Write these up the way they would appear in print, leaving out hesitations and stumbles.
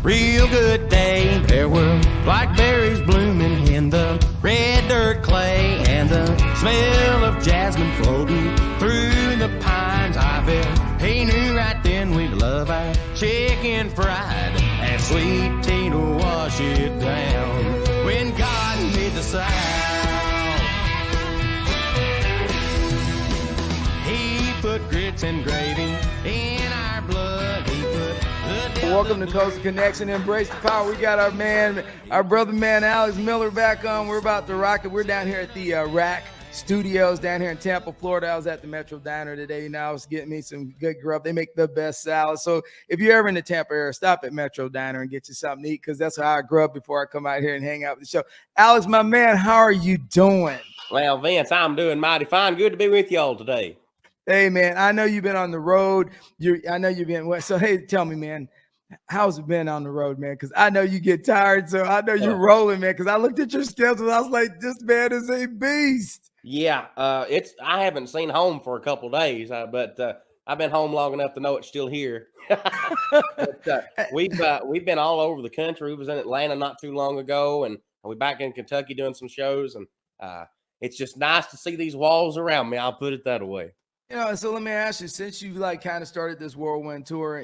real good day. There were blackberries blooming in the red dirt clay, and the smell of jasmine floating through the pines. I bet he knew right then we'd love our chicken fried, and sweet tea to wash it down when God made the South. He put grits and gravy in our blood. He put Welcome to Coastal Connection. Embrace the power. We got our brother man, Alex Miller back on. We're about to rock it. We're down here at the Rack Studios down here in Tampa, Florida. I was at the Metro Diner today. I was getting me some good grub. They make the best salad. So if you're ever in the Tampa area, stop at Metro Diner and get you something to eat, because that's how I grub before I come out here and hang out with the show. Alex, my man, how are you doing? Well, Vince, I'm doing mighty fine. Good to be with y'all today. Hey, man, I know you've been on the road. I know you've been. So, hey, tell me, man, how's it been on the road, man? Because I know you get tired, so I know you're rolling, man. Because I looked at your schedule, I was like, this man is a beast. Yeah, I haven't seen home for a couple of days, but I've been home long enough to know it's still here. But, we've been all over the country. We was in Atlanta not too long ago, and we're back in Kentucky doing some shows, and it's just nice to see these walls around me. I'll put it that way. So let me ask you, since you've kind of started this whirlwind tour,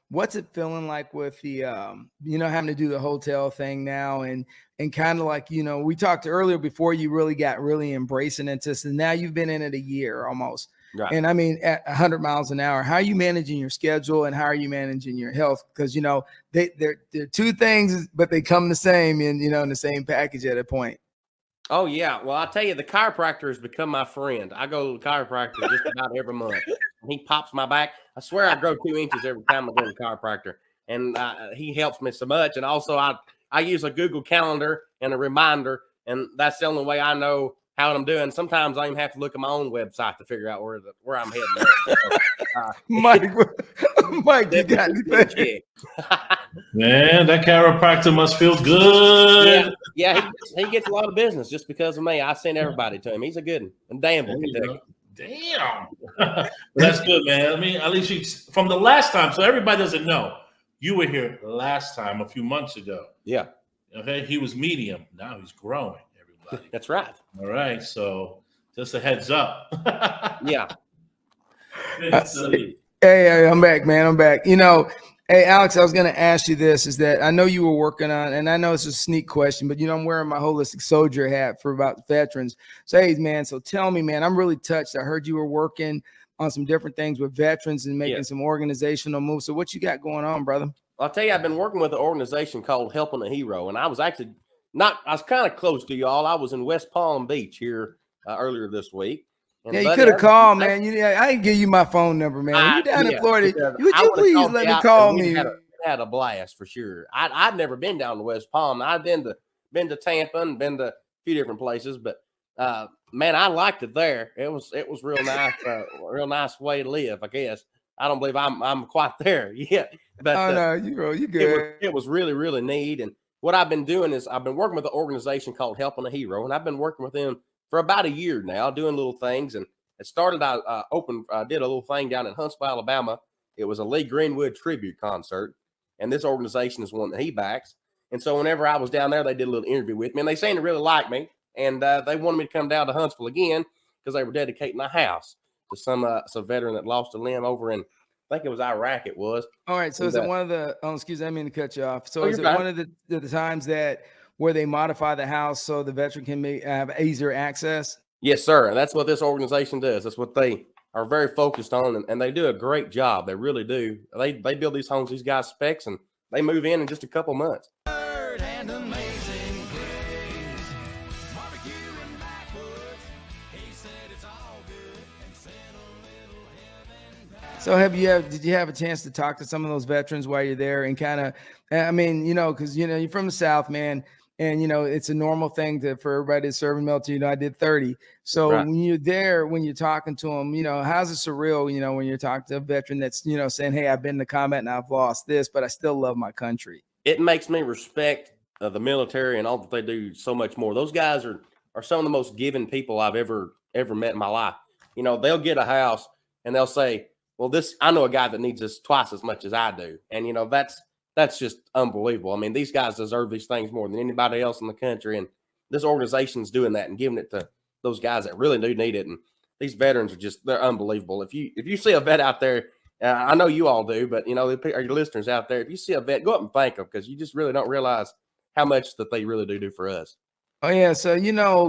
what's it feeling like with the, having to do the hotel thing now, and kind of like, we talked earlier before you really got really embracing into this, and now you've been in it a year almost. Right. And I mean, at 100 miles an hour, how are you managing your schedule and how are you managing your health? Because, they're two things, but they come the same in the same package at a point. Oh, yeah. Well, I'll tell you, the chiropractor has become my friend. I go to the chiropractor just about every month. He pops my back. I swear I grow 2 inches every time I go to the chiropractor. And he helps me so much. And also, I use a Google Calendar and a reminder, and that's the only way I know how I'm doing. Sometimes I even have to look at my own website to figure out where I'm heading. Mike, you got anything? Man, that chiropractor must feel good. Yeah, he gets a lot of business just because of me. I send everybody to him. He's a good one. In Danville, Kentucky. Damn. That's good, man. I mean, at least from the last time, so everybody doesn't know, you were here last time a few months ago. Yeah. Okay, he was medium. Now he's growing, everybody. That's right. All right, so just a heads up. Yeah. Hey, I'm back, man. I'm back. Hey, Alex, I was going to ask you this, is that I know you were working on, and I know it's a sneak question, but, I'm wearing my holistic soldier hat for about veterans. So, hey, man, so tell me, man, I'm really touched. I heard you were working on some different things with veterans and making some organizational moves. So what you got going on, brother? I'll tell you, I've been working with an organization called Helping a Hero, and I was actually I was kind of close to y'all. I was in West Palm Beach here earlier this week. And you could have called, man. I didn't give you my phone number, man. You down in Florida? Would you please let me call me? Had a blast for sure. I'd never been down to West Palm. I've been to Tampa and been to a few different places, but man, I liked it there. It was real nice, real nice way to live, I guess. I don't believe I'm quite there yet, but no, you good. It was really, really neat. And what I've been doing is I've been working with an organization called Helping a Hero, and I've been working with them for about a year now, doing little things. And it started, I did a little thing down in Huntsville, Alabama. It was a Lee Greenwood tribute concert. And this organization is one that he backs. And so whenever I was down there, they did a little interview with me, and they seemed to really like me. And they wanted me to come down to Huntsville again because they were dedicating a house to some veteran that lost a limb over in, I think it was Iraq it was. All right. So is it one of the, excuse me, I didn't mean to cut you off. So is it one of the times where they modify the house so the veteran can have easier access? Yes, sir. And that's what this organization does. That's what they are very focused on, and they do a great job. They really do. They build these homes, these guys specs, and they move in just a couple months. So did you have a chance to talk to some of those veterans while you're there, and kind of, I mean, because you're from the South, man, and it's a normal thing for everybody to serve in the military. I did 30. So when you're there, when you're talking to them, how's it surreal, when you're talking to a veteran that's, saying, hey, I've been to combat and I've lost this, but I still love my country. It makes me respect the military and all that they do so much more. Those guys are some of the most giving people I've ever met in my life. They'll get a house and they'll say, well, I know a guy that needs this twice as much as I do. And, that's just unbelievable. I mean, these guys deserve these things more than anybody else in the country, and this organization's doing that and giving it to those guys that really do need it. And these veterans are they're unbelievable. If you see a vet out there, I know you all do, but your listeners out there, if you see a vet, go up and thank them, because you just really don't realize how much that they really do for us. Oh yeah, so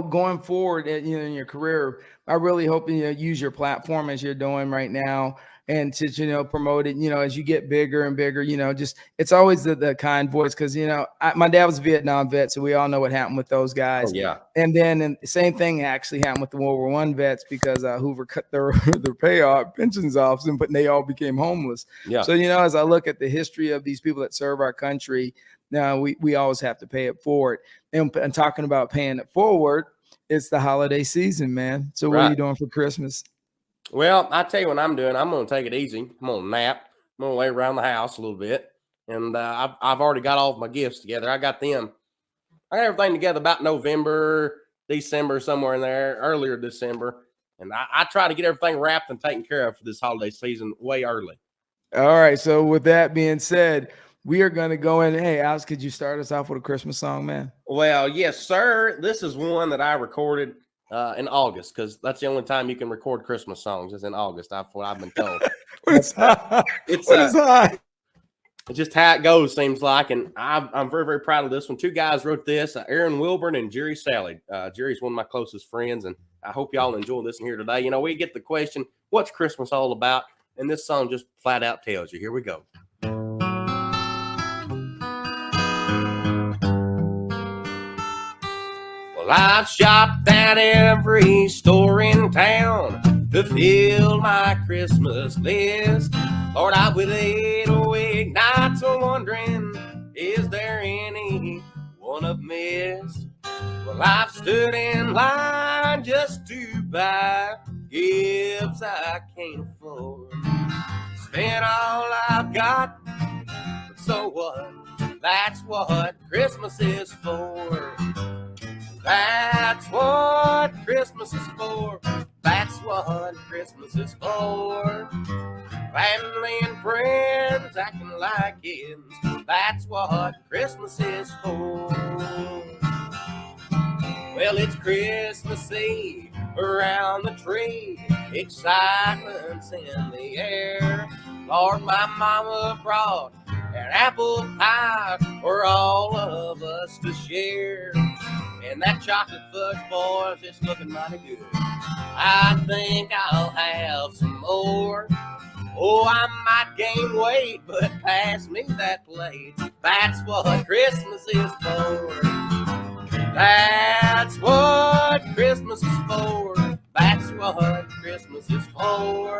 going forward, in your career, I really hope you use your platform as you're doing right now, and to promote it. As you get bigger and bigger, just it's always the kind voice, because my dad was a Vietnam vet, so we all know what happened with those guys. Oh, yeah, and the same thing actually happened with the World War I vets, because Hoover cut their pensions off, but they all became homeless. yeah. So as I look at the history of these people that serve our country. Now we always have to pay it forward. And talking about paying it forward, it's the holiday season, man. So what are you doing for Christmas? Well, I tell you what I'm doing. I'm going to take it easy. I'm going to nap. I'm going to lay around the house a little bit. And I've already got all of my gifts together. I got everything together about November, December, somewhere in there, earlier December. And I try to get everything wrapped and taken care of for this holiday season way early. All right. So with that being said, we are going to go in. Hey, Alex, could you start us off with a Christmas song, man? Well, yes, sir. This is one that I recorded in August, because that's the only time you can record Christmas songs is in August. That's what I've been told. It's just how it goes, seems like. And I'm very, very proud of this one. Two guys wrote this, Aaron Wilburn and Jerry Sally. Jerry's one of my closest friends, and I hope y'all enjoy listening here today. We get the question, what's Christmas all about? And this song just flat out tells you. Here we go. Well, I've shopped at every store in town to fill my Christmas list. Lord, I would lay awake nights wondering, is there any one I've missed? Well, I've stood in line just to buy gifts I can't afford. Spent all I've got, but so what? That's what Christmas is for. That's what Christmas is for. That's what Christmas is for. Family and friends acting like kids. That's what Christmas is for. Well, it's Christmas Eve around the tree. Excitement's in the air. Lord, my mama brought an apple pie for all of us to share. And that chocolate fudge, boys, it's looking mighty good. I think I'll have some more. Oh, I might gain weight, but pass me that plate. That's what Christmas is for. That's what Christmas is for. That's what Christmas is for.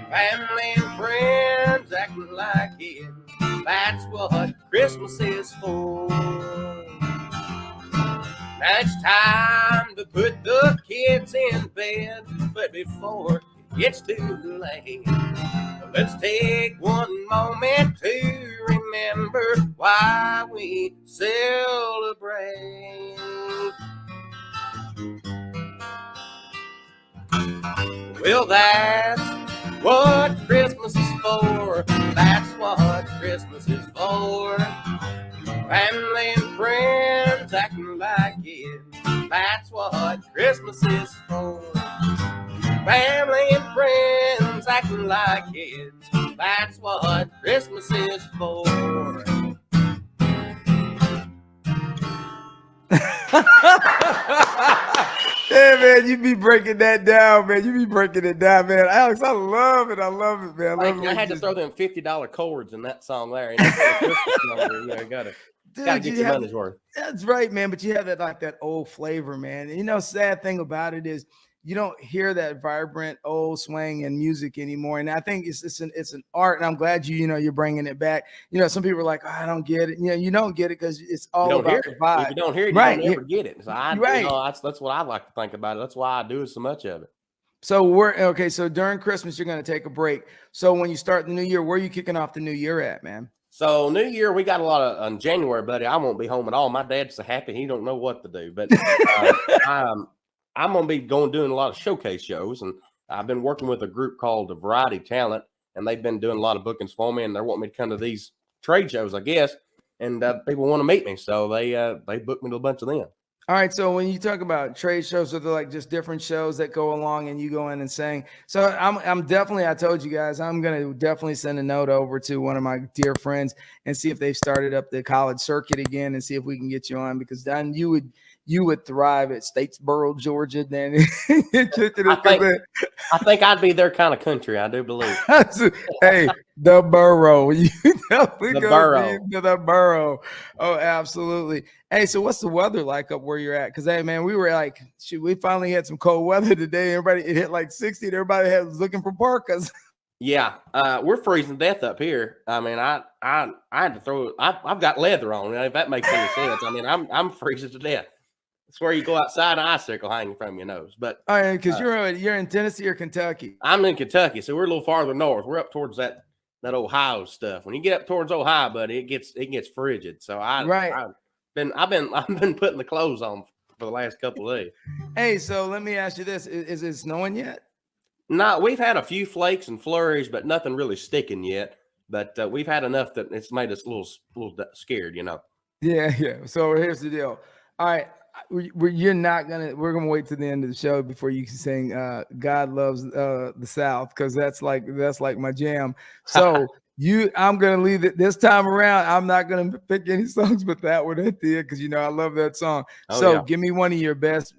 Family and friends acting like kids. That's what Christmas is for. Now it's time to put the kids in bed, but before it gets too late, let's take one moment to remember why we celebrate. Well, that's what Christmas is for. That's what Christmas is for. Family and friends acting like kids. That's what Christmas is for. Family and friends acting like kids. That's what Christmas is for. Yeah, man, you be breaking that down, man. You be breaking it down, man. Alex, I love it. I love it, man. I had to throw them $50 chords in that song there. You gotta get your money's worth. That's right, man. But you have that old flavor, man. And sad thing about it is you don't hear that vibrant old swing and music anymore. And I think it's an art. And I'm glad you're bringing it back. Some people are like, oh, I don't get it. You don't get it because it's all about the vibe. If you don't hear it, right. You don't ever get it. So that's what I like to think about it. That's why I do so much of it. So so during Christmas, you're going to take a break. So when you start the new year, where are you kicking off the new year at, man? So New Year, we got a lot of in January, buddy. I won't be home at all. My dad's so happy he don't know what to do. But I'm going to be doing a lot of showcase shows, and I've been working with a group called the Variety Talent, and they've been doing a lot of bookings for me, and they're wanting me to come to these trade shows, I guess, and people want to meet me, so they booked me to a bunch of them. All right. So when you talk about trade shows, are there like just different shows that go along and you go in and sing? So I'm definitely, I told you guys, I'm going to definitely send a note over to one of my dear friends and see if they've started up the college circuit again and see if we can get you on, because then you would thrive at Statesboro, Georgia. Then I think I'd be their kind of country. I do believe. Hey, the borough. You definitely The go borough. to the borough. Oh, absolutely. Hey, so what's the weather like up where you're at? Because hey, man, we were like, shoot, we finally had some cold weather today. Everybody, it hit like 60. And everybody was looking for parkas. Yeah, we're freezing to death up here. I mean, I had to throw. I've got leather on. If that makes any sense. I mean, I'm freezing to death. It's where you go outside, an icicle hanging from your nose. But All right, because you're in Tennessee or Kentucky. I'm in Kentucky, so we're a little farther north. We're up towards that Ohio stuff. When you get up towards Ohio, buddy, it gets frigid. So I've been putting the clothes on for the last couple of days. Hey, so let me ask you this: is it snowing yet? No, we've had a few flakes and flurries, but nothing really sticking yet. But we've had enough that it's made us a little scared, you know. Yeah. So here's the deal. All right, we're gonna wait to the end of the show before you can sing "God Loves the South," because that's like my jam. So I'm gonna leave it this time around. I'm not gonna pick any songs but that one at the end, because I love that song. Give me one of your best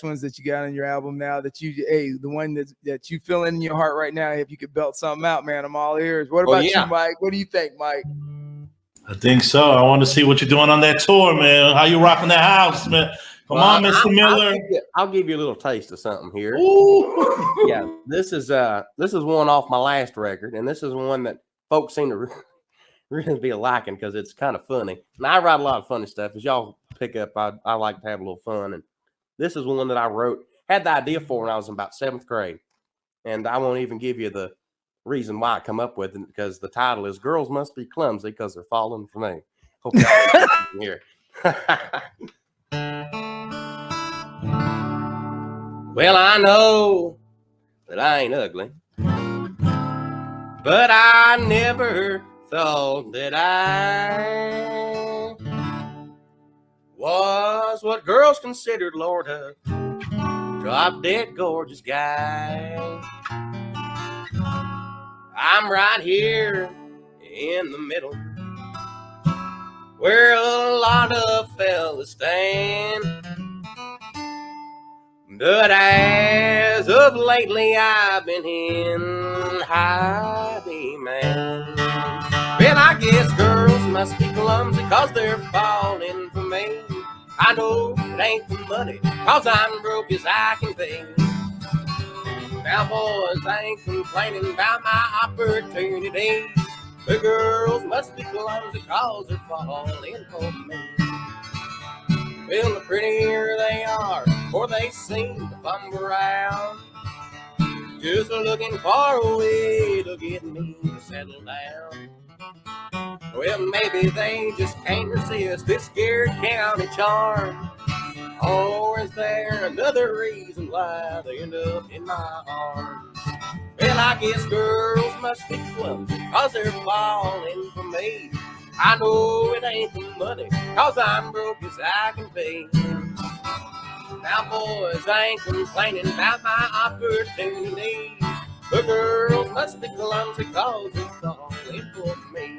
ones that you got on your album now, that the one that you feel in your heart right now. If you could belt something out, man, I'm all ears. What about you, Mike? What do you think, Mike? I think so. I want to see what you're doing on that tour, man. How you rocking that house, man? Come on, Mr. Miller. I'll give you a little taste of something here. Ooh. Yeah, this is one off my last record, and this is one that folks seem to really be liking because it's kind of funny. And I write a lot of funny stuff. As y'all pick up, I like to have a little fun. And this is one that I had the idea for when I was in about 7th grade. And I won't even give you the reason why I come up with it, because the title is "Girls Must Be Clumsy Because They're Falling for Me." Hope y'all here. Well, I know that I ain't ugly, but I never thought that I was what girls considered, Lord, a drop-dead gorgeous guy. I'm right here in the middle, where a lot of fellas stand. But as of lately, I've been in high demand. Well, I guess girls must be clumsy 'cause they're falling for me. I know it ain't the money, 'cause I'm broke as I can be. Now, boys, I ain't complaining about my opportunities. The girls must be clumsy 'cause they're falling for me. Well, the prettier they are, or they seem to fumble around, just looking for a way to get me to settle down. Well, maybe they just can't resist this Garrett County charm. Or is there another reason why they end up in my arms? Well, I guess girls must be clumsy 'cause they're falling for me. I know it ain't the money, 'cause I'm broke as I can be. Now, boys, I ain't complaining about my opportunities. The girls must be clumsy 'cause they're falling for me.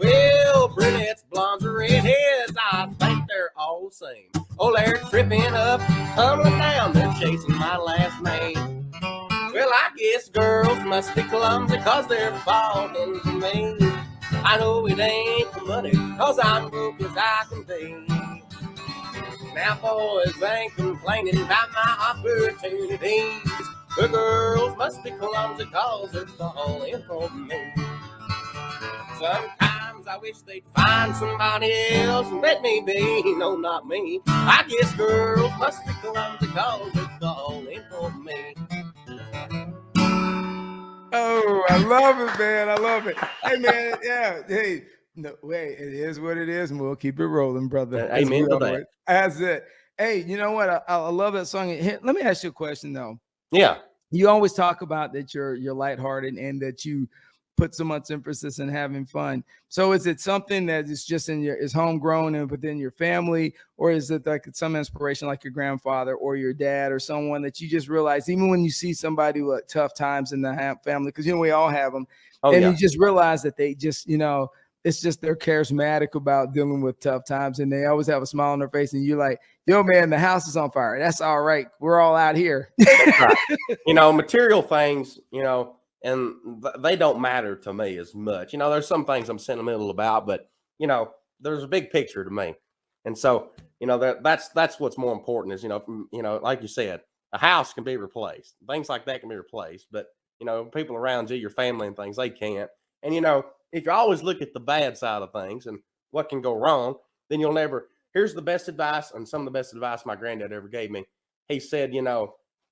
Well, brunettes, blondes, or redheads, I think they're all the same. Oh, they're tripping up, tumbling down, they're chasing my last name. Well, I guess girls must be clumsy 'cause they're falling for me. I know it ain't the money, 'cause I'm broke as I can be. Now, boys, ain't complaining about my opportunities. The girls must be clumsy 'cause they're falling for me. Sometimes I wish they'd find somebody else and let me be. No, not me. I guess girls must be clumsy 'cause they're falling for me. Oh, I love it, man. I love it. Hey, man. Yeah. Hey, no, wait. It is what it is, and we'll keep it rolling, brother. Amen to that. That's it. Hey, you know what? I love that song. Let me ask you a question, though. Yeah. You always talk about that you're lighthearted and that you put so much emphasis in having fun. So is it something that is just is homegrown and within your family, or is it like some inspiration like your grandfather or your dad or someone that you just realize, even when you see somebody with tough times in the family, because we all have them, and you just realize that they just, it's just they're charismatic about dealing with tough times, and they always have a smile on their face, and you're like, yo, man, the house is on fire. That's all right. We're all out here. Right. Material things, and they don't matter to me as much. There's some things I'm sentimental about, but there's a big picture to me, and so that's what's more important is like you said, a house can be replaced, things like that can be replaced, but people around you, your family and things, they can't. And if you always look at the bad side of things and what can go wrong, then you'll never. Here's the best advice, and some of the best advice my granddad ever gave me. He said,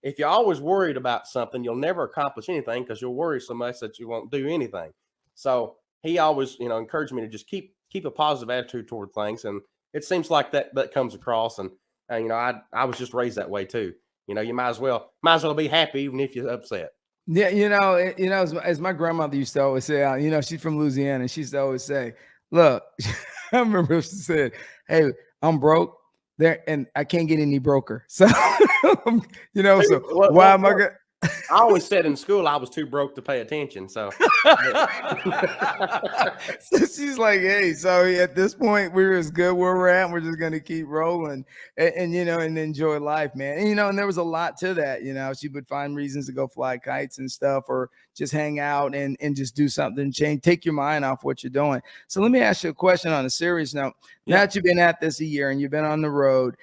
if you're always worried about something, you'll never accomplish anything because you'll worry so much that you won't do anything. So he always, encouraged me to just keep a positive attitude toward things, and it seems like that comes across. And I was just raised that way too. You might as well be happy even if you're upset. Yeah, as my grandmother used to always say, she's from Louisiana, and she used to always say, look, I remember she said, hey, I'm broke there and I can't get any broker. So, so why am I going I always said in school I was too broke to pay attention. So, so she's like, hey, so at this point we're as good where we're at. We're just gonna keep rolling and enjoy life, man. And there was a lot to that. She would find reasons to go fly kites and stuff, or just hang out and just do something, take your mind off what you're doing. So let me ask you a question on a serious note. Now that you've been at this a year and you've been on the road,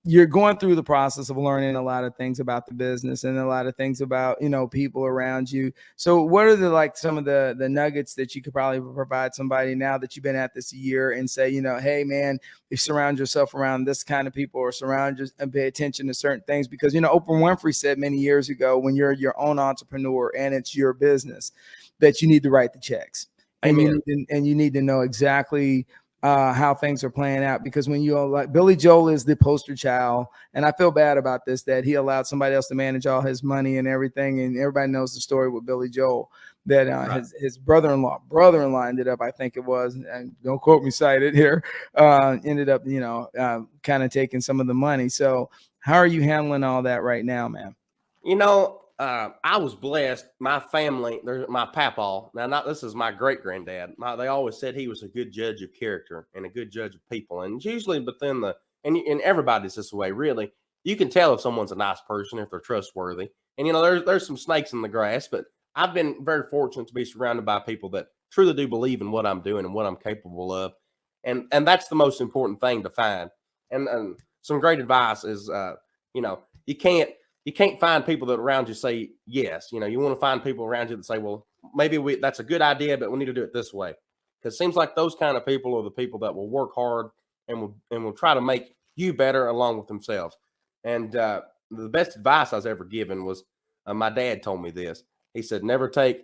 you're going through the process of learning a lot of things about the business and a lot of things about, people around you. So what are some of the nuggets that you could probably provide somebody now that you've been at this a year and say, hey man, you surround yourself around this kind of people, or surround yourself and pay attention to certain things, because, Oprah Winfrey said many years ago, when you're your own entrepreneur and it's your business, that you need to write the checks. Amen. And you need to know exactly how things are playing out, because when like Billy Joel is the poster child, and I feel bad about this, that he allowed somebody else to manage all his money and everything, and everybody knows the story with Billy Joel, that his brother-in-law ended up, I think it was, and don't quote me, cited here, ended up kind of taking some of the money. So how are you handling all that right now, man? I was blessed. My family, my papaw. Now, this is my great granddad. They always said he was a good judge of character and a good judge of people. And usually, and everybody's this way, really. You can tell if someone's a nice person, if they're trustworthy. And there's some snakes in the grass, but I've been very fortunate to be surrounded by people that truly do believe in what I'm doing and what I'm capable of. And that's the most important thing to find. And some great advice is, you can't find people that around you say yes. You want to find people around you that say, well, maybe that's a good idea, but we need to do it this way. Because it seems like those kind of people are the people that will work hard and will try to make you better along with themselves. And the best advice I was ever given was, my dad told me this. He said, never take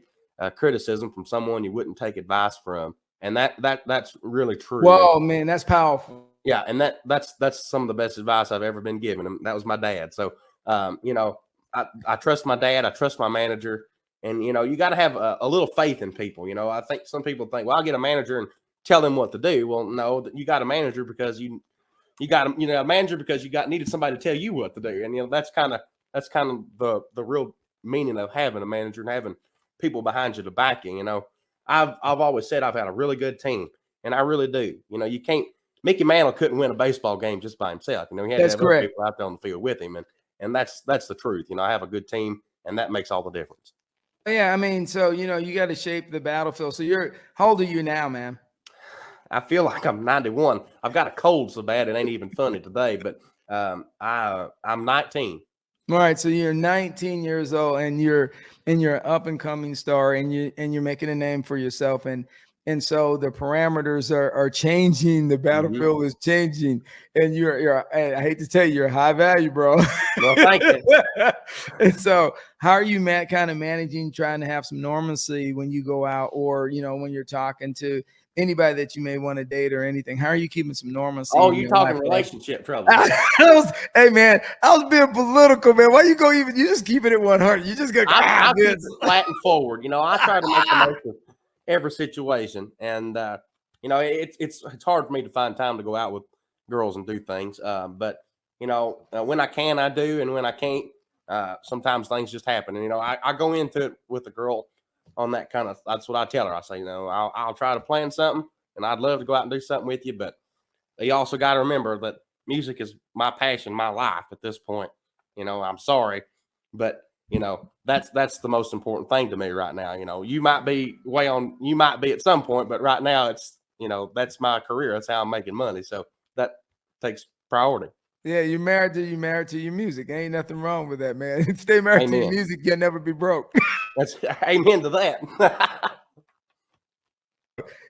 criticism from someone you wouldn't take advice from. And that's really true. Whoa, man, that's powerful. Yeah, and that's some of the best advice I've ever been given. And that was my dad. So I trust my dad. I trust my manager, and you got to have a little faith in people. I think some people think, well, I'll get a manager and tell them what to do. Well, no, you got a manager because you got a manager because you needed somebody to tell you what to do, and that's kind of the real meaning of having a manager and having people behind you to back you. I've always said I've had a really good team, and I really do. You can't. Mickey Mantle couldn't win a baseball game just by himself. He had to have other people out there on the field with him, and that's the truth. I have a good team, and that makes all the difference. Yeah, I mean, so you got to shape the battlefield. So how old are you now, man? I feel like I'm 91. I've got a cold so bad it ain't even funny today, but I'm 19. All right, so you're 19 years old, and you're up and coming star, and you're making a name for yourself, and so the parameters are changing. The battlefield is changing, and I hate to tell you, you're high value, bro. Well, thank you. And so how are you kind of managing, trying to have some normalcy when you go out, or when you're talking to anybody that you may want to date or anything? How are you keeping some normalcy? Oh, in you your talking life? relationship trouble? Hey man, I was being political, man. Why you go even? You just keeping it 100. You just go. I keep it flat and forward. You know, I try to make the most of every situation, and you know, it's hard for me to find time to go out with girls and do things. But you know, when I can, I do, and when I can't, sometimes things just happen. And you know, I go into it with a girl on that kind of. That's what I tell her. I say, you know, I'll try to plan something, and I'd love to go out and do something with you, but you also got to remember that music is my passion, my life at this point. You know, I'm sorry, but you know, that's the most important thing to me right now. You know, you might be at some point, but right now it's, you know, that's my career. That's how I'm making money. So that takes priority. Yeah, you're married to your music. Ain't nothing wrong with that, man. Stay married to your music, you'll never be broke. That's amen to that.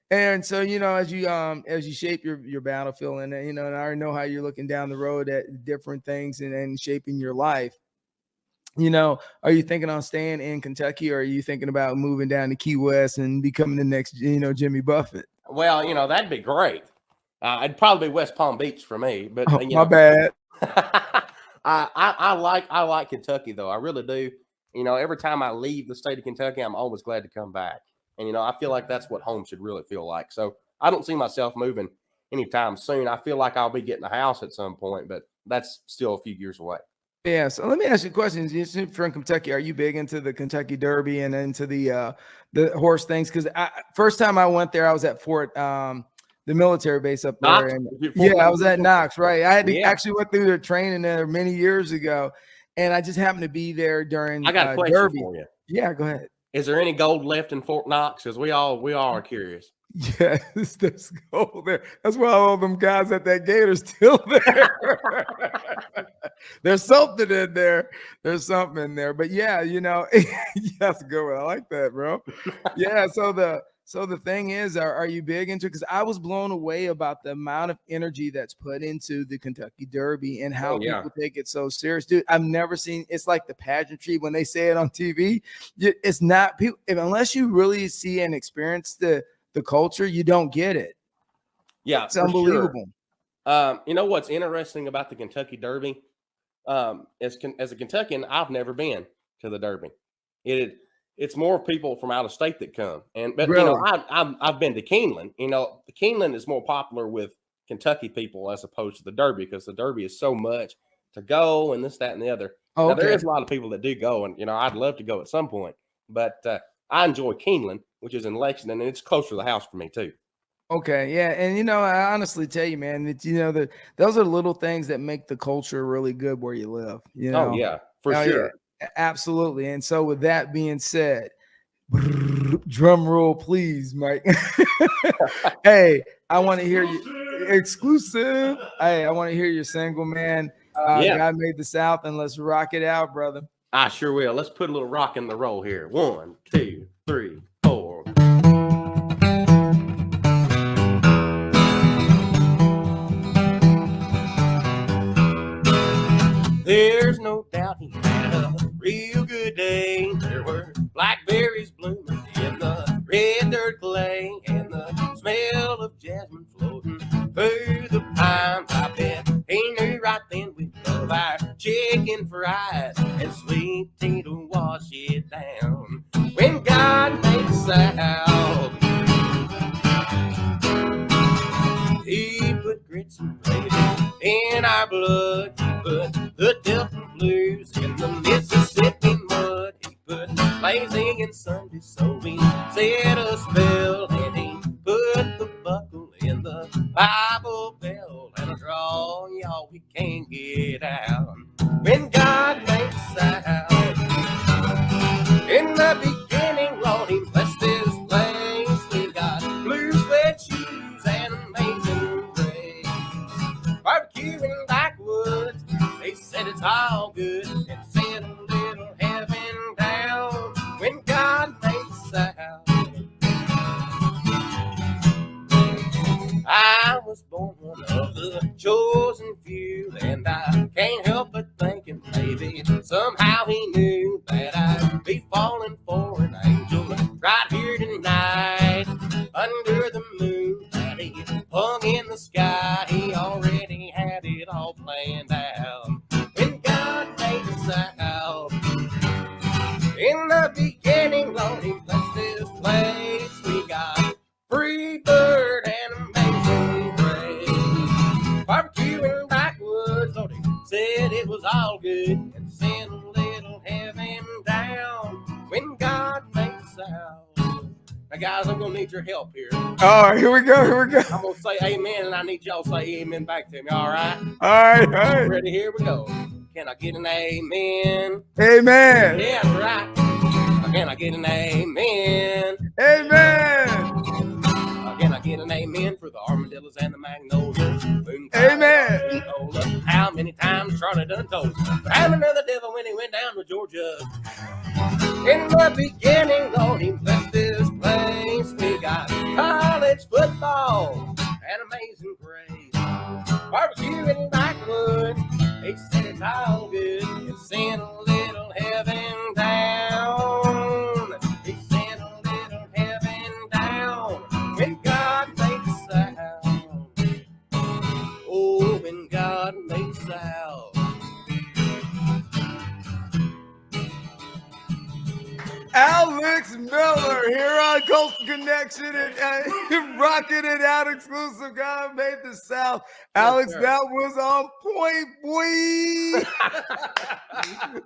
And so, you know, as you shape your battlefield, and you know, and I already know how you're looking down the road at different things and shaping your life. You know, are you thinking on staying in Kentucky, or are you thinking about moving down to Key West and becoming the next, you know, Jimmy Buffett? Well, you know, that'd be great. It'd probably be West Palm Beach for me, but you my know, bad. I like Kentucky though. I really do. You know, every time I leave the state of Kentucky, I'm always glad to come back. And, you know, I feel like that's what home should really feel like. So I don't see myself moving anytime soon. I feel like I'll be getting a house at some point, but that's still a few years away. Yeah. So let me ask you a question. You're from Kentucky. Are you big into the Kentucky Derby and into the horse things? Because first time I went there, I was at Fort, the military base up there. Knox? And yeah, I was at Knox, right? I had to actually went through the training there many years ago. And I just happened to be there during I got a question Derby. for you. Yeah, go ahead. Is there any gold left in Fort Knox? Because we all are curious. Yes, there's gold there. That's why all them guys at that gate are still there. There's something in there. There's something in there. But yeah, you know, that's a good one. I like that, bro. Yeah. So the thing is, are you big into it? Because I was blown away about the amount of energy that's put into the Kentucky Derby and how people take it so serious. Dude, I've never seen, it's like the pageantry when they say it on TV. It's not people, unless you really see and experience the culture, you don't get it. Yeah, it's unbelievable. Sure. You know what's interesting about the Kentucky Derby? As a Kentuckian, I've never been to the Derby. It's more people from out of state that come, but really? You know, I've been to Keeneland. You know, Keeneland is more popular with Kentucky people as opposed to the Derby because the Derby is so much to go and this, that, and the other. Oh, now, there is a lot of people that do go, and you know, I'd love to go at some point, but I enjoy Keeneland, which is in Lexington, and it's closer to the house for me too. Okay, yeah, and you know, I honestly tell you, man, that you know, those are little things that make the culture really good where you live. You know? Oh yeah, for sure. Yeah. Absolutely. And so with that being said, drum roll, please, Mike. Hey, I want to hear you exclusive. Hey, I want to hear your single, man. God made the South, and let's rock it out, brother. I sure will. Let's put a little rock in the roll here. 1, 2, 3, 4. There's no doubt he had a real good day. There were blackberries blooming in the red dirt clay, and the smell of jasmine floating through the pines. I bet he knew right then we'd love our chicken fries and sweet tea to wash it down. When God made the South, he put grits and gravy in our blood. He put the Delta blues in the Mississippi mud. He put blazing in Sunday, so we said a spell. And he put the buckle in the Bible belt and a draw, y'all, we can't get out. When God made the South, in the beginning, Lord, he blessed this place. We got blue sweat shoes and amazing grace. Barbecue in backwoods, they said it's all good, and sent a little heaven down when God made the South. I was born one of the chosen few, and I can't help but thinking maybe somehow he knew that I'd be falling for an angel right here tonight under the moon. South. When God made the South. In the beginning, Lord, He blessed this place. We got free bird and amazing grace. Barbecue in backwoods, Lord, He said it was all good, and sent a little heaven down when God made the South. Now, guys, I'm gonna need your help here. All right, here we go. I'm gonna say amen, and I need y'all to say amen back to me. All right? All right. Ready? Here we go. Can I get an amen? Amen. Yeah, that's right. Can I get an amen? Amen. Can I get an amen for the armadillos and the magnolias? Amen. How many times Charlie done told us? I'm another devil when he went down to Georgia. In the beginning, Lord, He blessed this place. We got college football and amazing grace. Barbecue in backwoods. He said it's all good. He sent a little heaven down. He sent a little heaven down. When God made the South. Oh, when God made the South. Alex Miller here on Coastal Connection and rocking it out exclusive. God made the South. Alex, sir. that was on point, boy.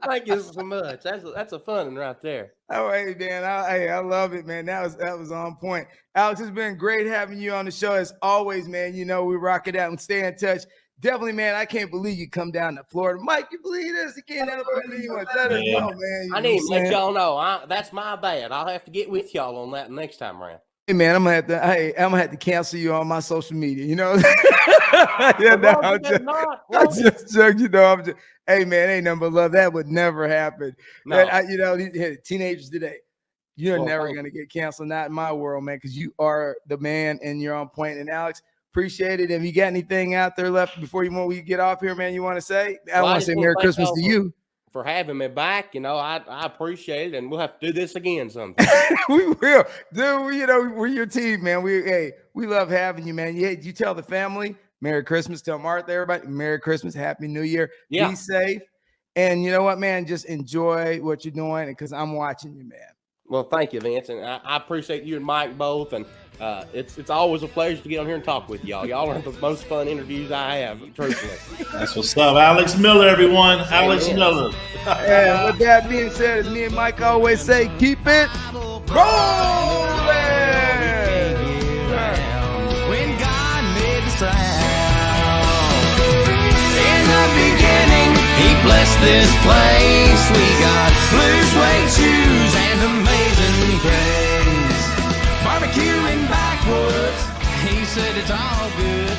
Thank you so much. That's a fun one right there. Oh, hey, man. I love it, man. That was on point. Alex, it's been great having you on the show as always, man. You know, we rock it out and stay in touch. Definitely, man. I can't believe you come down to Florida. Mike, you believe this? You can't ever believe it. Let us know, man. I need to let y'all know. That's my bad. I'll have to get with y'all on that next time around. Hey, man, I'm gonna have to cancel you on my social media. You know, I'm just joking. You know, hey, man, ain't nothing but love. That would never happen. No. You know, these teenagers today, you're never gonna get canceled. Not in my world, man, because you are the man and you're on point. And Alex, appreciate it. If you got anything out there left before we get off here, man, you want to say? I want to say Merry Christmas to you. For having me back, you know, I appreciate it, and we'll have to do this again sometime. We will, dude. You know, we're your team, man. We love having you, man. You tell the family Merry Christmas. Tell Martha, everybody, Merry Christmas, Happy New Year. Yeah. Be safe, and you know what, man, just enjoy what you're doing because I'm watching you, man. Well, thank you, Vince, and I appreciate you and Mike both, and it's always a pleasure to get on here and talk with y'all. Y'all are the most fun interviews I have, truthfully. That's what's up. Alex Miller, everyone. Alex Miller. And with that being said, as me and Mike always say, keep it rolling. When God made the South. In the beginning, He blessed this place. We got blue suede shoes and amazing grace. Barbecue in backwoods. He said it's all good.